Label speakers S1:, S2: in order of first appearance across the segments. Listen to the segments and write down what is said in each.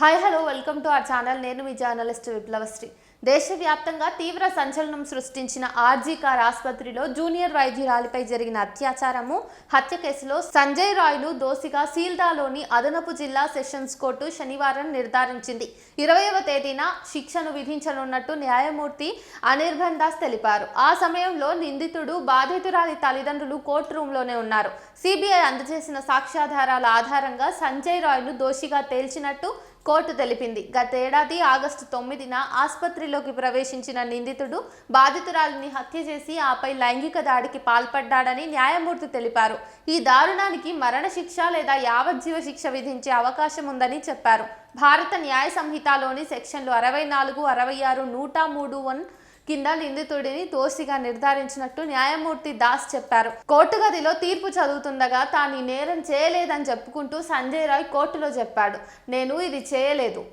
S1: Hi hello welcome to our channel. నేను మీ journalist విప్లవశ్రీ. దేశవ్యాప్తంగా తీవ్ర సంచలనం సృష్టించిన ఆర్జీ కార్ ఆసుపత్రిలో జూనియర్ వైద్యురాలిపై జరిగిన హత్య కేసులో సంజయ్ రాయ్ను దోషిగా సీల్దాలోని అదనపు జిల్లా సెషన్స్ కోర్టు శనివారం నిర్ధారించింది. 20వ తేదీన శిక్షను విధించనున్నట్టు న్యాయమూర్తి అనిర్బన్ దాస్ తెలిపారు. ఆ సమయంలో నిందితుడు బాధితురాలి తల్లిదండ్రులు కోర్టు రూమ్లోనే ఉన్నారు. సిబిఐ అందజేసిన సాక్ష్యాధారాల ఆధారంగా సంజయ్ రాయ్ను దోషిగా తేల్చినట్టు కోర్టు తెలిపింది. గతేడాది ఆగస్టు 9న ఆసుపత్రిలోకి ప్రవేశించిన నిందితుడు బాధితురాలిని హత్య చేసి ఆపై లైంగిక దాడికి పాల్పడ్డాడని న్యాయమూర్తి తెలిపారు. ఈ దారుణానికి మరణశిక్ష లేదా యావజ్జీవ శిక్ష విధించే అవకాశం ఉందని చెప్పారు. భారత న్యాయ సంహితలోని సెక్షన్లు 64, 66, 103(1) కింద నిందితుడిని దోషిగా నిర్ధారించినట్టు న్యాయమూర్తి దాస్ చెప్పారు. కోర్టు గదిలో తీర్పు చదువుతుండగా తాను నేరం చేయలేదని చెప్పుకుంటూ సంజయ్ రాయ్ కోర్టులో చెప్పాడు. నేను ఇది చేయలేదు,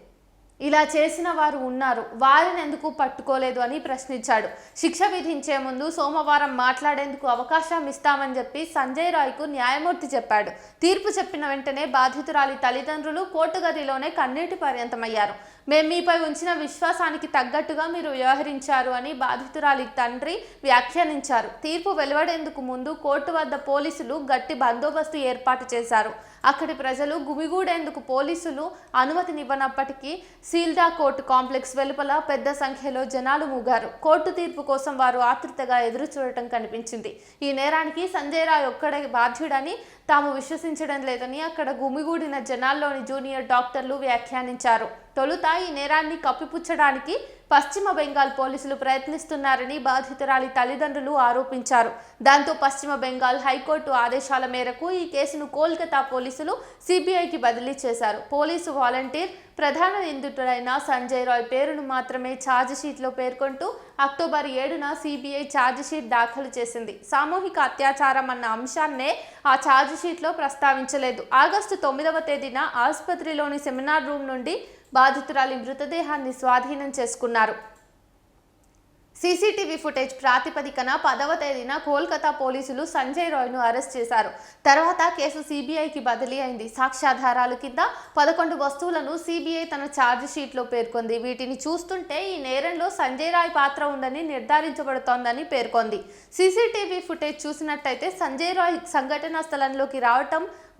S1: ఇలా చేసిన వారు ఉన్నారు, వారిని ఎందుకు పట్టుకోలేదు అని ప్రశ్నించాడు. శిక్ష విధించే ముందు సోమవారం మాట్లాడేందుకు అవకాశం ఇస్తామని చెప్పి సంజయ్ రాయ్కు న్యాయమూర్తి చెప్పాడు. తీర్పు చెప్పిన వెంటనే బాధితురాలి తల్లిదండ్రులు కోర్టు గదిలోనే కన్నీటి పర్యంతమయ్యారు. మేము మీపై ఉంచిన విశ్వాసానికి తగ్గట్టుగా మీరు వ్యవహరించారు అని బాధితురాలి తండ్రి వ్యాఖ్యానించారు. తీర్పు వెలువడేందుకు ముందు కోర్టు వద్ద పోలీసులు గట్టి బందోబస్తు ఏర్పాటు చేశారు. అక్కడి ప్రజలు గుమిగూడేందుకు పోలీసులు అనుమతినివ్వనప్పటికీ సీల్దా కోర్టు కాంప్లెక్స్ వెలుపల పెద్ద సంఖ్యలో జనాలు మూగారు. కోర్టు తీర్పు కోసం వారు ఆతృతగా ఎదురు చూడటం కనిపించింది. ఈ నేరానికి సంజయ్ రాయ్ ఒక్కడే బాధ్యుడని తాము విశ్వసించడం లేదని అక్కడ గుమిగూడిన జనాల్లోని జూనియర్ డాక్టర్లు వ్యాఖ్యానించారు. తొలుత ఈ నేరాన్ని కప్పిపుచ్చడానికి పశ్చిమ బెంగాల్ పోలీసులు ప్రయత్నిస్తున్నారని బాధితురాలి తల్లిదండ్రులు ఆరోపించారు. దాంతో పశ్చిమ బెంగాల్ హైకోర్టు ఆదేశాల మేరకు ఈ కేసును కోల్కతా పోలీసులు సిబిఐకి బదిలీ చేశారు. పోలీసు వాలంటీర్ ప్రధాన నిందితుడైన సంజయ్ రాయ్ పేరును మాత్రమే ఛార్జిషీట్లో పేర్కొంటూ అక్టోబర్ 7న సిబిఐ ఛార్జిషీట్ దాఖలు చేసింది. సామూహిక అత్యాచారం అన్న అంశాన్నే ఆ ఛార్జిషీట్లో ప్రస్తావించలేదు. ఆగస్టు 9వ తేదీన ఆసుపత్రిలోని సెమినార్ రూమ్ నుండి బాధితురాలి మృతదేహాన్ని స్వాధీనం చేసుకున్నారు. సీసీటీవీ ఫుటేజ్ ప్రాతిపదికన 10వ తేదీన కోల్కతా పోలీసులు సంజయ్ రాయ్ను అరెస్ట్ చేశారు. తర్వాత కేసు సిబిఐకి బదిలీ అయింది. సాక్ష్యాధారాల కింద 11 వస్తువులను సిబిఐ తన ఛార్జిషీట్లో పేర్కొంది. వీటిని చూస్తుంటే ఈ నేరంలో సంజయ్ రాయ్ పాత్ర ఉందని నిర్ధారించబడుతోందని పేర్కొంది. సీసీటీవీ ఫుటేజ్ చూసినట్టయితే సంజయ్ రాయ్ సంఘటనా స్థలంలోకి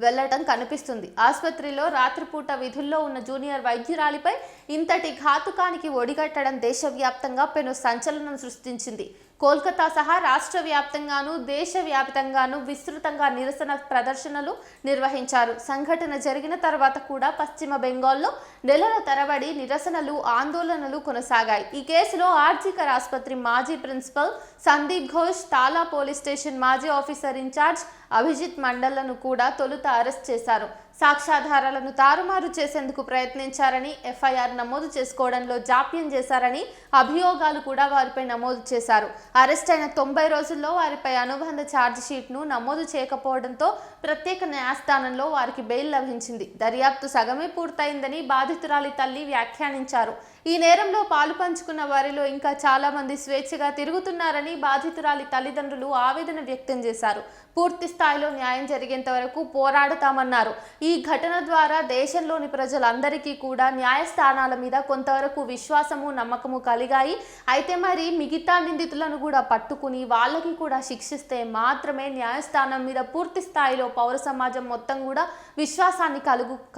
S1: వెళ్లటం కనిపిస్తుంది. ఆసుపత్రిలో రాత్రిపూట విధుల్లో ఉన్న జూనియర్ వైద్యురాలిపై ఇంతటి ఘాతుకానికి ఒడిగట్టడం దేశవ్యాప్తంగా పెను సంచలనం సృష్టించింది. కోల్కతా సహా రాష్ట్ర వ్యాప్తంగాను దేశవ్యాప్తంగాను విస్తృతంగా నిరసన ప్రదర్శనలు నిర్వహించారు. సంఘటన జరిగిన తర్వాత కూడా పశ్చిమ బెంగాల్లో నెలల తరబడి నిరసనలు, ఆందోళనలు కొనసాగాయి. ఈ కేసులో ఆర్జీకర్ ఆసుపత్రి మాజీ ప్రిన్సిపల్ సందీప్ ఘోష్, తాలా పోలీస్ స్టేషన్ మాజీ ఆఫీసర్ ఇన్ఛార్జ్ అభిజిత్ మండళ్లను కూడా తొలుత అరెస్ట్ చేశారు. సాక్ష్యాధారాలను తారుమారు చేసేందుకు ప్రయత్నించారని, ఎఫ్ఐఆర్ నమోదు చేసుకోవడంలో జాప్యం చేశారని అభియోగాలు కూడా వారిపై నమోదు చేశారు. అరెస్ట్ అయిన 90 రోజుల్లో వారిపై అనుబంధ ఛార్జిషీట్ను నమోదు చేయకపోవడంతో ప్రత్యేక న్యాయస్థానంలో వారికి బెయిల్ లభించింది. దర్యాప్తు సగమే పూర్తయిందని బాధితురాలి తల్లి వ్యాఖ్యానించారు. ఈ నేరంలో పాలు పంచుకున్న వారిలో ఇంకా చాలా మంది స్వేచ్ఛగా తిరుగుతున్నారని బాధితురాలి తల్లిదండ్రులు ఆవేదన వ్యక్తం చేశారు. పూర్తి స్థాయిలో న్యాయం జరిగేంత వరకు పోరాడుతామన్నారు. ఈ ఘటన ద్వారా దేశంలోని ప్రజలందరికీ కూడా న్యాయస్థానాల మీద కొంతవరకు విశ్వాసము, నమ్మకము కలిగాయి. అయితే మరి మిగతా నిందితులను కూడా పట్టుకుని వాళ్ళకి కూడా శిక్షిస్తే మాత్రమే న్యాయస్థానం మీద పూర్తి స్థాయిలో పౌర సమాజం మొత్తం కూడా విశ్వాసాన్ని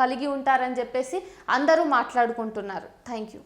S1: కలిగి ఉంటారని చెప్పేసి అందరూ మాట్లాడుకుంటున్నారు. Thank you.